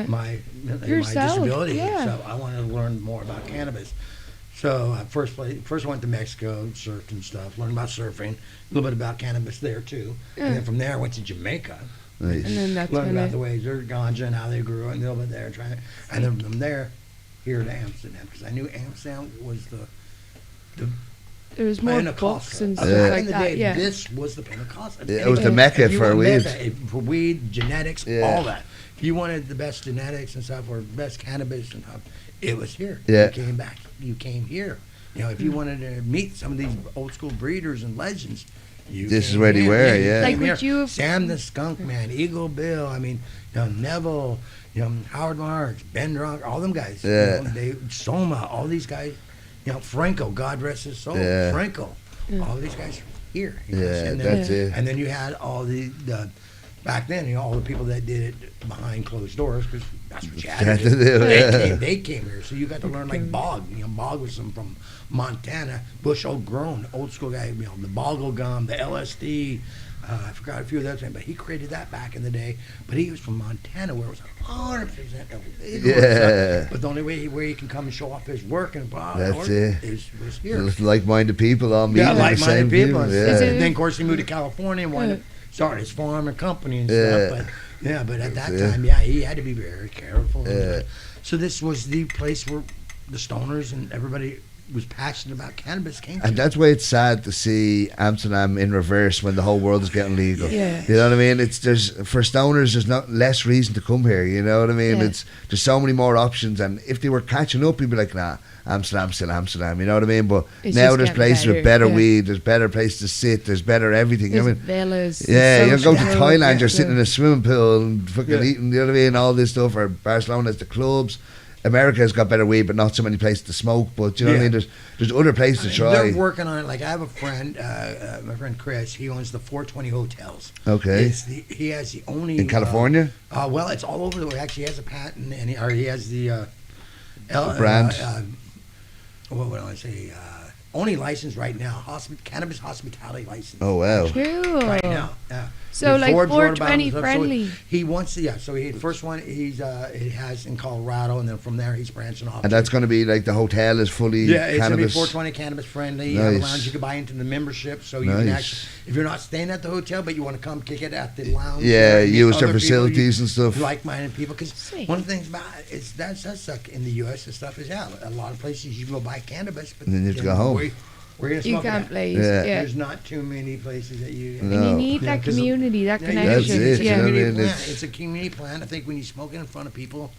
my Yourself, disability, yeah. so I wanted to learn more about cannabis. So first I went to Mexico, surfed and stuff, learned about surfing, a little bit about cannabis there too. And then from there I went to Jamaica. Nice. And then that's Learned when about it, the ways their ganja and how they grew it, and a little bit there, and then from there here to Amsterdam, because I knew Amsterdam was the there was more Pentecostal. books and Back stuff Yeah. like in the that. day, Yeah. this was the Pentecostal. Yeah, it was the Mecca If you for wanted weed. for weed, genetics, Yeah. all that. If you wanted the best genetics and stuff, or best cannabis and stuff, it was here. Yeah. You came back. You came here. You know, if you wanted to meet some of these old school breeders and legends, This is came where they here. were, you yeah. came Like, would here. you have- Sam the Skunk Man, Eagle Bill, I mean, Neville, Howard Marks, Ben Drunk, all them guys. Yeah. Soma, all these guys. Franco, God rest his soul. Yeah. Franco, all these guys here. Yeah, and that's it. And then you had all the back then, all the people that did it behind closed doors, because that's what you had to do. They came here, so you got to learn like Bog. Bog was from Montana, Bush Old Grown, old school guy. The Boggle Gum, the LSD. I forgot a few of those things, but he created that back in the day. But he was from Montana, where it was 100% illegal. Yeah. But the only way where he can come and show off his work and That's it. was here. Like-minded people all meeting. Yeah, the like-minded same people. Yeah. And then, of course, he moved to California and wanted to started his farm and company and Yeah. stuff. But at that Yeah. time, he had to be very careful. So this was the place where the stoners and everybody was passionate about cannabis came to. And that's why it's sad to see Amsterdam in reverse when the whole world is getting legal. Yeah. You know what I mean? There's for stoners, there's not less reason to come here. You know what I mean? Yeah. There's so many more options, and if they were catching up, you'd be like, nah, Amsterdam's still Amsterdam. You know what I mean? But It's now just there's getting places with better, better yeah. weed. There's better places to sit. There's better everything. You know There's what I mean? villas. Yeah, there's you go to social Thailand, clubs, you're sitting in a swimming pool and fucking eating, you know what I mean, all this stuff, or Barcelona has the clubs. America's got better weed, but not so many places to smoke. But you know what I mean? There's other places to try. They're working on it. Like I have a friend, my friend Chris. He owns the 420 hotels. Okay. He has the only In California? Well, it's all over the way. Actually, he has a patent, and he has the brand. What would I say? Only license right now, cannabis hospitality license. Oh wow. Cool. Right now, yeah. So And like Forbes wrote about 420 him and stuff. friendly. So he wants to, So he first one he has in Colorado, and then from there he's branching off. And that's going to be like the hotel is fully Yeah, it's cannabis. gonna be 420 cannabis friendly. You have a Nice. lounge. You can buy into the membership, so you can Nice. actually, if you're not staying at the hotel, but you want to come kick it at the lounge. Yeah, and meet use their other people, facilities and stuff. Like-minded people, because Sweet. one of the things about it is that does suck in the U.S. and stuff is a lot of places you can go buy cannabis, but And then you have to go home. We're gonna You smoke can't it. blaze. Yeah. Yeah. There's not too many places that you. No. And you need Yeah, that 'cause community, that Yeah, connection. That's it, It's a you know what I community mean? plant. It's- It's a community plant. I think when you smoke it in front of people,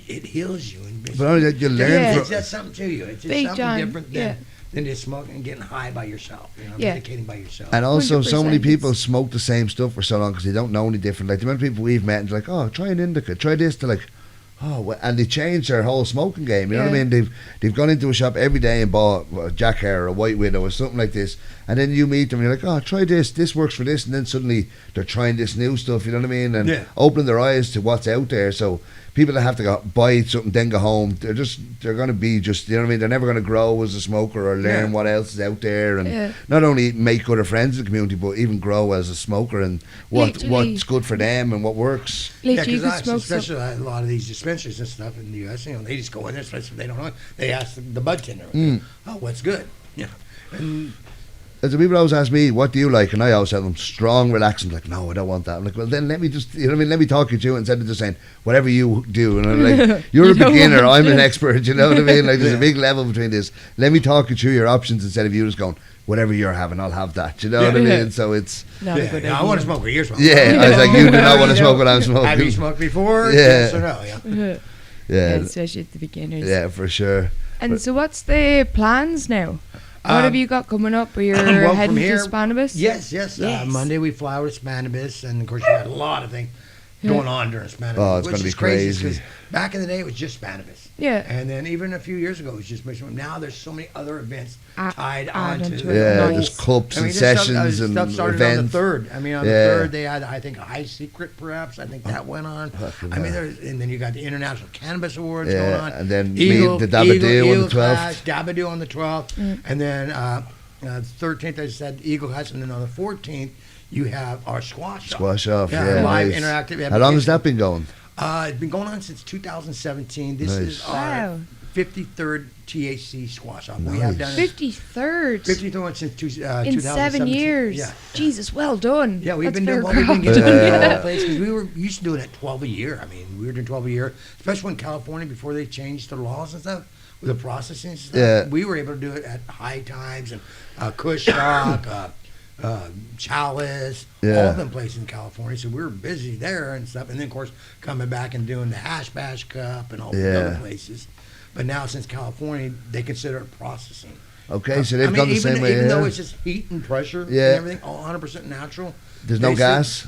it heals you. And But only that you learn Yeah. it's from. just something to you. It's just Big something time, different yeah. than just smoking and getting high by yourself. You know, Yeah. medicating by yourself. And also, so many 100%. people smoke the same stuff for so long because they don't know any different. Like the amount of people we've met and they're like, oh, try an indica, try this. They're like, oh, well, and they changed their whole smoking game. You know what I Yeah. mean? They've gone into a shop every day and bought a Jack Hare or a White Widow or something like this, and then you meet them and you're like, oh, try this. This works for this, and then suddenly they're trying this new stuff. You know what I mean? And Yeah. opening their eyes to what's out there. So people that have to go buy something then go home, they're going to be just, you know what I mean? They're never going to grow as a smoker or learn Yeah. what else is out there, and Yeah. not only make other friends in the community, but even grow as a smoker and Literally. what's good for them and what works. Literally, you 'cause could smoke some. especially a lot of these dispensaries and stuff in the U.S. You know, they just go in there, especially if they don't know. They ask the bud tender, "Oh, what's good?" Yeah, and As the people always ask me, what do you like? And I always tell them strong, relaxing. Like, no, I don't want that. I'm like, well, then let me just, you know what I mean? Let me talk you through it instead of just saying, whatever you do. And I'm like, you're You a don't beginner, want I'm an to. expert. You know what I mean? Like, there's a big level between this. Let me talk you through your options instead of you just going, whatever you're having, I'll have that. You know what I Yeah. mean? So it's, Not a good I idea. want to smoke what you're smoking. yeah. I was like, you do not want to You smoke know, what I'm smoking. Have you smoked before? Yeah. Yes or no? Yeah. Yeah, Especially at the beginners. yeah, for sure. And so what's the plans now? What have you got coming up? Are you well, heading from here- to Cannabis? Yes. Yes. Monday we fly over to Cannabis, and of course you had a lot of things going on during Cannabis. Oh, it's which gonna be is crazy. crazy. 'Cause back in the day it was just Cannabis. Yeah. And then even a few years ago it was just Mission. Now there's so many other events tied add onto onto it. it. Yeah, Nice. there's clubs and just stuff- sessions and stuff started on the events. third. I mean, on the Yeah. third they had, I think, a High Secret, perhaps. I think that went on. Fucking I mean, hell. and then you got the International Cannabis Awards Yeah, going on. and then the Dabadoo on the 12th. Dabadoo on the 12th, and then 13th, I said Eagle House, and then on the 14th you have our squash off. Squash off, yeah, live nice. interactive. How long has that been going? It's been going on since 2017. This Nice. is our Wow. 53rd THC squash off. We have Nice. done it 53rd. 53rd since in 2017. 7 years. Yeah. Jesus, well done. Yeah, we've That's been doing fair well. We've been crack. getting Yeah. all the place because we were used to doing it 12 a year. I mean, we were doing 12 a year, especially when California before they changed the laws and stuff with the processing and stuff. Yeah. We were able to do it at high times and Kush Rock, Chalice, Yeah. all them places in California. So we were busy there and stuff. And then of course coming back and doing the Hash Bash Cup and all the Yeah. other places. But now since California, they consider it processing. Okay, so they've I mean, gone the even, same way. even though yeah. it's just heat and pressure Yeah. and everything, all 100% natural. There's no they gas.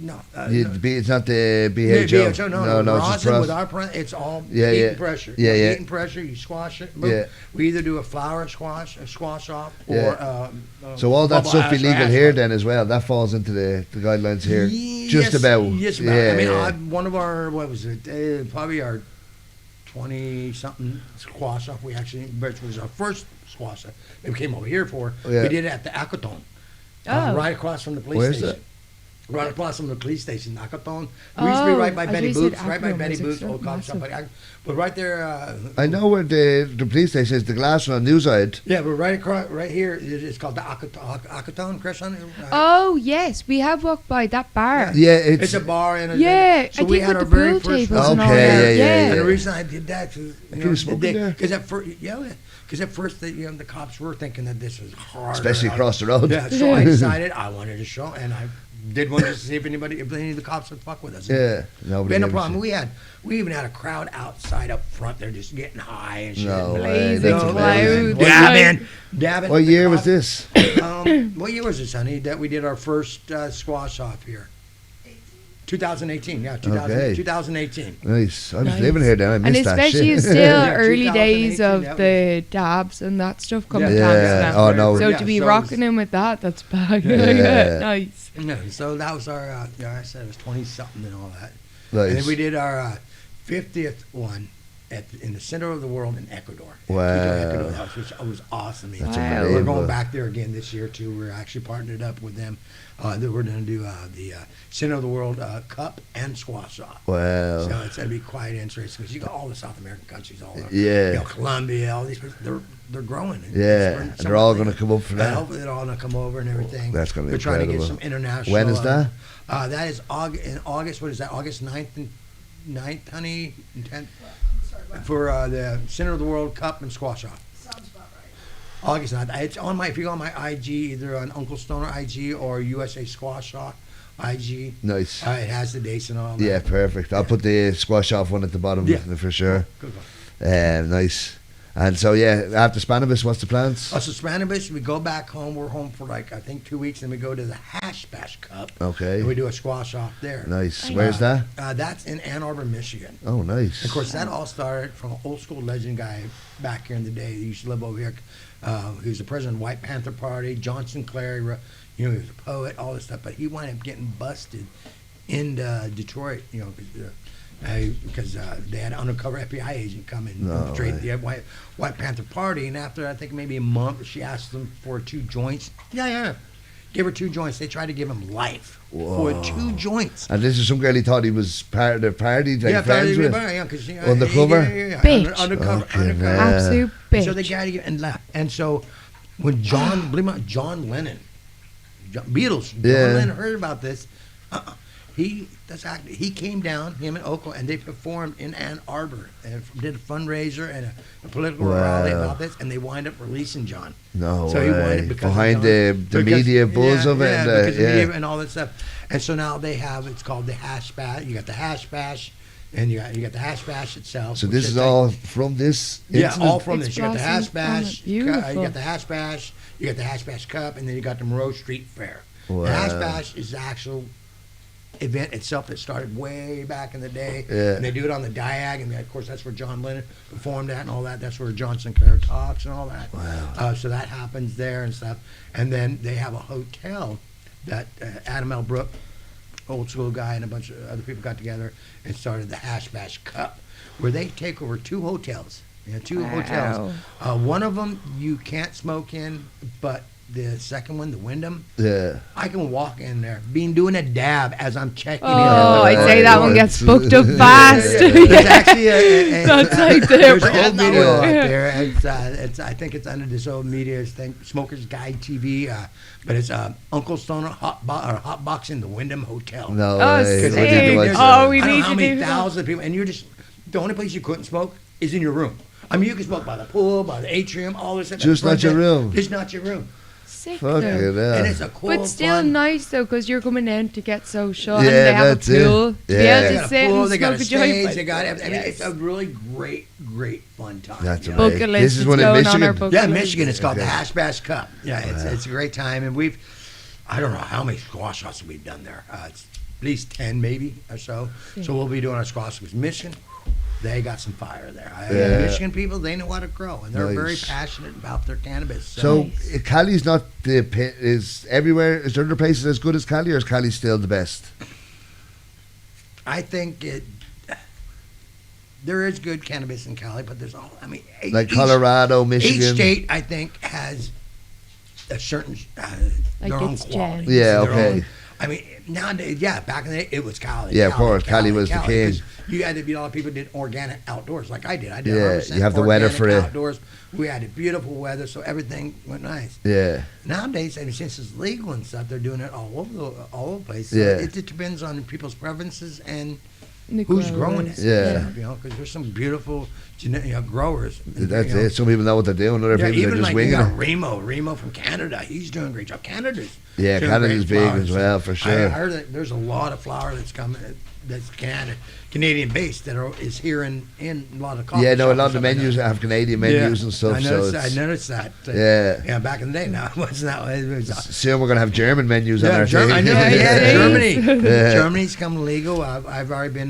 It's not the BHO. No, it's just rosin process. with our it's all Yeah, heat yeah. and pressure. Yeah, yeah. Heat and pressure, you squash it. Boom. Yeah. We either do a flower squash, a squash off, or Yeah. So all that bubble stuff ash or illegal ash here bubble. then as well. That falls into the guidelines here. Yes, Just about. Yes, about. Yeah, I mean, yeah. one of our, what was it? Probably our 20-something squash off. We actually, which was our first squash off. We came over here for. Yeah. We did it at the Aaton, Oh. right across from the police Where's station. Right across from the police station, Aaton. We used to be right by I Betty thought you Boots, said right by Aaton Betty was Boots, old cop shop. massive. But right there. I know where the police station is. The glass one on the new side. Yeah, but right across, right here, it's called the Aaton, Chris. Oh yes, we have walked by that bar. Yeah, It's a bar and a, Yeah, so I we think had with our the very pool first tables and all Okay, that. yeah. And the reason I did that is People smoking there? because at first the cops were thinking that this was hard, Especially across the road. Yeah, so I decided I wanted to show, and I did one just to see if any of the cops would fuck with us. Yeah, We nobody. had no gave a problem. shit. We even had a crowd outside up front. They're just getting high and shit. No way. Blazing That's amazing. clouds. Dabbing. What year was this? What year was this, honey? That we did our first squash off here. 2018, yeah, 2018. Nice. I was Nice. living here then. I And missed that especially shit. still Yeah, early days 2018, of that the dabs and that stuff coming Yeah. to Amsterdam. Oh, no. So Yeah, to be so rocking in with that's bad. Yeah. Nice. No, so that was our, I said it was 20 something and all that. Nice. And then we did our 50th one in the center of the world in Ecuador. Wow. Ecuador, which was awesome. That's Wow. We're unbelievable. going back there again this year too. We're actually partnered up with them. We're going to do the Center of the World Cup and squash off. Wow. So it's going to be quite interesting because you got all the South American countries all over. Yeah. You know, Colombia, all these, they're growing. Yeah, and they're all going to come up for And that. hopefully they're all going to come over and everything. That's gonna be We're trying to get incredible. some international. When is that? That is in August. What is that? August 9th and 9th, honey, and 10th for the Center of the World Cup and squash off. August 9th. It's on my. If you go on my IG, either on Uncle Stoner IG or USA Squash Off IG. Nice. It has the dates and all that. Yeah, perfect. I'll put the squash off one at the bottom for sure. Good. Nice. And so, yeah, after Cannabis, what's the plans? So Cannabis, we go back home. We're home for I think 2 weeks, and we go to the Hash Bash Cup. Okay. And we do a squash off there. Nice. Where's that? That's in Ann Arbor, Michigan. Oh, nice. Of course, that all started from an old school legend guy back here in the day. He used to live over here. He was the president of the White Panther Party. John Sinclair, he was a poet, all this stuff. But he wound up getting busted in Detroit, because they had an undercover FBI agent come in No infiltrate way. the White Panther Party. And after, I think, maybe a month, she asked them for 2 joints. Yeah. Give her 2 joints. They tried to give him life Whoa. for 2 joints. And this is some girl he thought he was part of the party, like friends with. Undercover. Bitch. Undercover. Fucking hell. Absolute And so they bitch. got to get and left. And so when John Lennon, Beatles, John Yeah. Lennon heard about this, he came down, him and Oko, and they performed in Ann Arbor and did a fundraiser and a political Wow. rally about this, and they wind up releasing John. No So he way. wanted because of Behind John. the Because- media buzz of it. yeah, And, because of yeah. media and all that stuff. And so now they have, it's called the Hash Bash. You got the Hash Bash, and you got the Hash Bash itself. So which this is like- all from this yeah, incident? all from It's this. You got the Hash blossomed from Bash. it. Beautiful. You got the Hash Bash. You got the Hash Bash Cup, and then you got the Monroe Street Fair. Wow. The Hash Bash is the actual event itself that started way back in the day. Yeah. And they do it on the Diag, and of course that's where John Lennon performed at and all that. That's where John Sinclair talks and all that. Wow. So that happens there and stuff. And then they have a hotel that Adam L. Brook, old school guy, and a bunch of other people got together and started the Hash Bash Cup, where they take over 2 hotels. Two hotels. One of them you can't smoke in, but the second one, the Wyndham, Yeah. I can walk in there, doing a dab as I'm checking in. Oh, I'd say that one gets Yeah. booked up fast. There's actually That's like there's the an old video out Yeah. there. It's I think it's under this old media thing, Smoker's Guide TV, but it's Uncle Stoner Hot Boxing the Wyndham Hotel. No Oh, way. sick. We need to watch There's that. Oh, we I don't need know how to many do that. thousands of people, and you're just the only place you couldn't smoke is in your room. I mean, you can smoke by the pool, by the atrium, all this stuff. Just not your room. Just not your room. Sick Fuck though. it, yeah. And it's a cool, But still fun, nice though, because you're coming in to get social, and Yeah, they have that's a it. pool. To be Yeah. able They to got a sit pool, and they got a smoke a joint. stage, they got everything. I mean, Yes. it's a really great fun time. That's you know? amazing. Bucket list. This is It's one in going on our Michigan? bucket Yeah, list. Michigan. It's called the Okay. Hash Bash Cup. Yeah, it's a great time, and I don't know how many squash shots we've done there. It's at least 10 maybe or so. So we'll be doing our squash with Michigan. They got some fire there. Yeah. Michigan people, they know how to grow, and they're very Nice. passionate about their cannabis. So Cali's not the pit. Is everywhere? Is there other places as good as Cali, or is Cali still the best? I think there is good cannabis in Cali, but there's all. I mean, Like each- Colorado, Each Michigan. state, I think, has a certain Like their own its quality. jam. Yeah, Their okay. own- I mean, nowadays, back in the day, it was Cali. Yeah, of course, Cali was the king. 'Cause you had to be, a lot of people did organic outdoors, like I did. I did Yeah, 100% you have the weather for it. outdoors. We had beautiful weather, so everything went nice. Yeah. Nowadays, I mean, since it's legal and stuff, they're doing it all over the place. So Yeah. it depends on people's preferences and The who's growing it. growers. Yeah. You know, because there's some beautiful growers. That's you know. it. Some people know what they're doing. Other people are Even just like winging you got it. Remo from Canada. He's doing a great job. Canada's Yeah, doing Canada's great big flowers. as well, for I sure. heard that there's a lot of flower that's coming. That's Canadian based is here in a lot of coffee Yeah, no, a shops lot of the and stuff like menus that. have Canadian menus and stuff. I So noticed, it's, I noticed that. Yeah. Back in the day. Now it wasn't that way. It was, soon we're gonna have German menus on our I know, table. yeah, Germany. Yeah. Germany's come legal. I've already been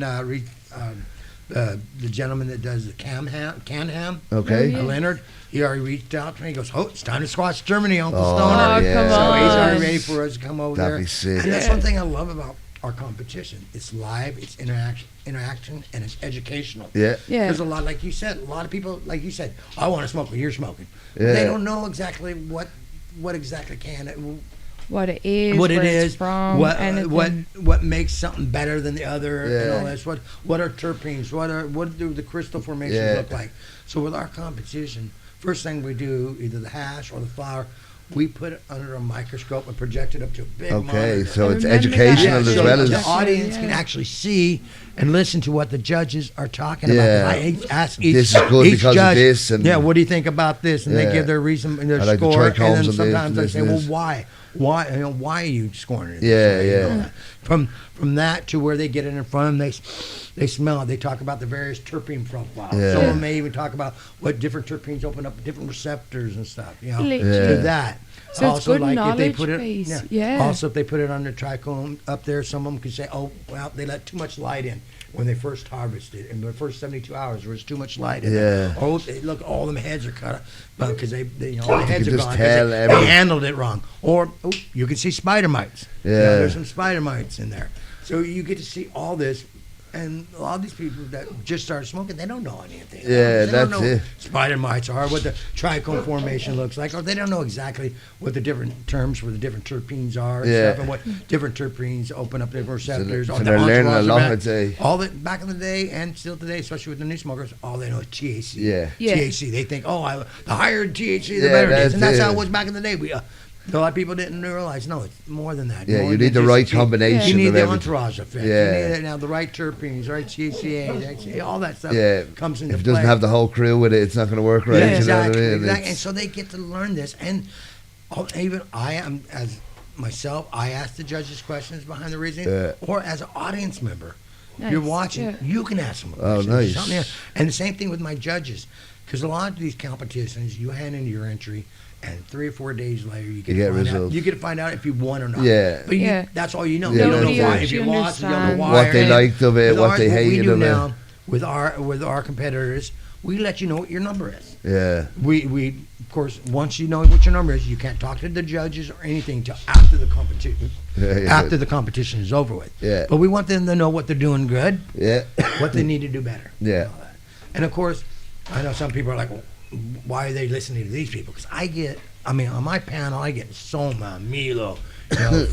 the gentleman that does the can ham. Okay. Oh, yeah. Leonard. He already reached out to me. He goes, "Oh, it's time to squash Germany, Uncle Oh, Stoner." Oh, yeah. come So on. he's already ready for us to come over That'd there. be sick. And that's Yeah. one thing I love about our competition. It's live, it's interaction, and it's educational. Yeah. Yeah. There's a lot, like you said, a lot of people, like you said, I want to smoke what you're smoking. Yeah. They don't know exactly what exactly What it is, what it where is, it's from, what anything. what makes something better than the other, and Yeah. all this. What are terpenes? What do the crystal formations Yeah. look like? So with our competition, first thing we do, either the hash or the flower, we put it under a microscope and project it up to a big Okay, monitor. so I it's remember that. educational Yeah, as so well the as. audience Yeah. can actually see and listen to what the judges are talking Yeah. about. I ask each, This is good each because of judge, this, and- yeah, what do you think about this? And Yeah. they give their reason and their I like the score. trichomes And then on sometimes this, I say, this, well, this. why? Why are you scoring it? Yeah, this way? You yeah. know, from that to where they get it in front of them, they smell it. They talk about the various terpene profiles. Yeah. Some of them may even talk about what different terpenes open up different receptors and stuff. You know, Literally. Yeah. to that. So it's good if they knowledge put it, base, yeah. Also, if they put it on the trichome up there, some of them could say, "Oh, well, they let too much light in when they first harvested. In the first 72 hours, there was too much light in Yeah. it. Oh, look, all them heads are cut because they the heads can are just gone. 'Cause tell they every- handled it wrong. Or you can see spider mites. You know, Yeah. there's some spider mites in there. So you get to see all this. And a lot of these people that just started smoking, they don't know anything. Yeah, they that's don't know it. Spider mites are, what the trichome formation looks like, or they don't know exactly what the different terms for the different terpenes are and Yeah. stuff, and what different terpenes open up different receptors. So or the they're learning a entourage lot, of I'd say. all that back in the day and still today, especially with the new smokers, all they know is THC. Yeah. Yeah. THC. They think, the higher THC, the Yeah, better it is, and that's that's how it. it was back in the day. A lot of people didn't realize. No, it's more than that. Yeah, More you than need the just right THC. combination You need of the everything. entourage effect. Yeah. You need now the right terpenes, right THCA, all that stuff Yeah. comes into If it play. doesn't have the whole crew with it, it's not going to work right. Yeah, You know exactly, what I mean? exactly. And It's- so they get to learn this. And even I am, as myself, I ask the judges questions behind the reasoning, Yeah. or as an audience member. Nice, You're watching, yeah. you can ask them Oh, questions. nice. Something else. And the same thing with my judges. Because a lot of these competitions, you hand in your entry, and 3 or 4 days later, you get, You get to find out. results. You get to find out if you won or not. Yeah. But Yeah. that's all you know. Yeah, You don't Nobody know why. If actually you lost, you don't know understands. why. What they or liked of it, with what they we hated do of it. now with our competitors, we let you know what your number is. Yeah. We of course, once you know what your number is, you can't talk to the judges or anything till after the competition. Yeah. After the competition is over with. Yeah. But we want them to know what they're doing good, Yeah. what they need to do better. Yeah. and all that. And of course, I know some people are like, well, why are they listening to these people? Because on my panel, I get Soma, Milo,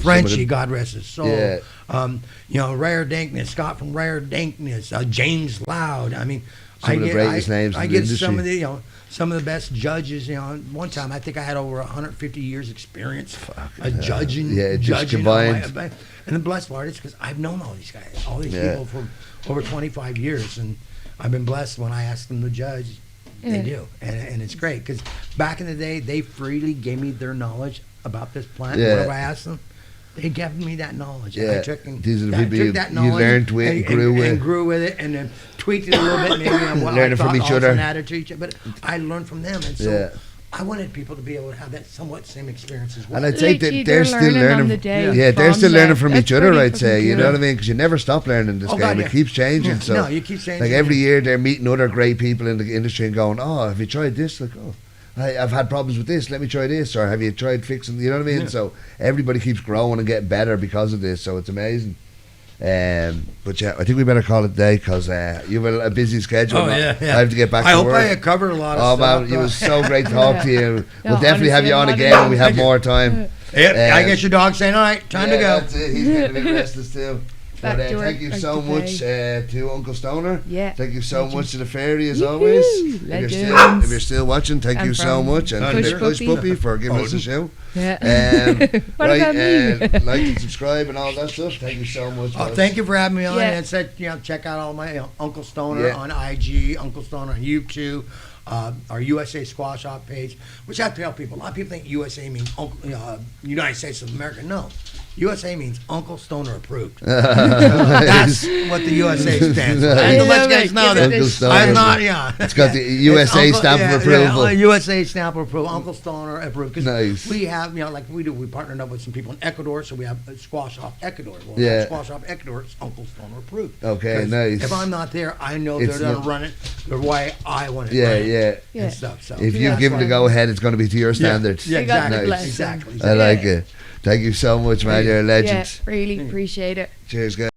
Frenchie, God rest his soul. Yeah. Rare Dankness, Scott from Rare Dankness, James Loud. I mean, Some of the greatest names I in the get some industry. of the some of the best judges. One time I think I had over 150 years experience judging. Yeah, just judging combined. And the blessed part is because I've known all these guys, all these Yeah. people for over 25 years, and I've been blessed when I ask them to judge. They Yeah. do, and it's great because back in the day they freely gave me their knowledge about this plant. Yeah. Whenever I asked them, they gave me that knowledge. And Yeah. I took These are the I people took you- that you knowledge learned with and grew with. and grew with it, and then tweaked it a little bit, maybe on what I Learning from thought each also other. and added to each other. But I learned from them, and so Yeah. I wanted people to be able to have that somewhat same experience as well. And I'd say Literally, that they're still learning. on the day Yeah, they're from still learning them. from That's each other, pretty I'd say. fucking You know cool. what I mean? Because you never stop learning in this Oh, game. God, It yeah. keeps changing. Yeah. So, No, you keep changing like it. every year, they're meeting other great people in the industry and going, "Oh, have you tried this?" Like, "Oh, I've had problems with this. Let me try this." Or, "Have you tried fixing?" You know what I mean? Yeah. So everybody keeps growing and getting better because of this. So it's amazing. But yeah, I think we better call it a day because you have a busy schedule. Oh, yeah. I have to get back I to hope work. I covered a lot of Oh stuff. man, it was so great to talk to you. Yeah, We'll definitely have honestly, you on I'm again glad when we have you- more time. I guess your dog's saying, all right, time to go. That's it. He's getting a bit restless too. Back But to work, thank you back so to much pay. to Uncle Stoner. Yeah. Thank you so Legend. much to the fairy as Woohoo! always. Legends. If you're still watching, thank And you so from much. And Kush to Kush Puppy. Puppy for giving us a show. Yeah. What Right, about me? like and subscribe and all that stuff. Thank you so much. Oh, boss. thank you for having me on. Yeah. And said, check out all my Uncle Stoner Yeah. on IG, Uncle Stoner on YouTube, our USA Squash Off page, which I have to tell people. A lot of people think USA means United States of America. No. USA means Uncle Stoner approved. That's what the USA stands for. I have to let you guys know that. Uncle Stoner. I'm not, yeah. It's got the USA stamp of approval. USA stamp of approval. Uncle Stoner approved. 'Cause Nice. we have, like we do, we partnered up with some people in Ecuador, so we have Squash Off Ecuador. Well, Yeah. Squash Off Ecuador is Uncle Stoner approved. Okay, 'Cause nice. If I'm not there, I know It's they're going to not- run it the way I want it Yeah, ran yeah. Yeah. and stuff. So If you Yeah. give them the go ahead, it's going to be to your Yeah. standards. Yeah, You got the exactly. blessing. Exactly. I like Yeah. it. Thank you so much, man. You're a legend. Yeah, really appreciate it. Cheers, guys.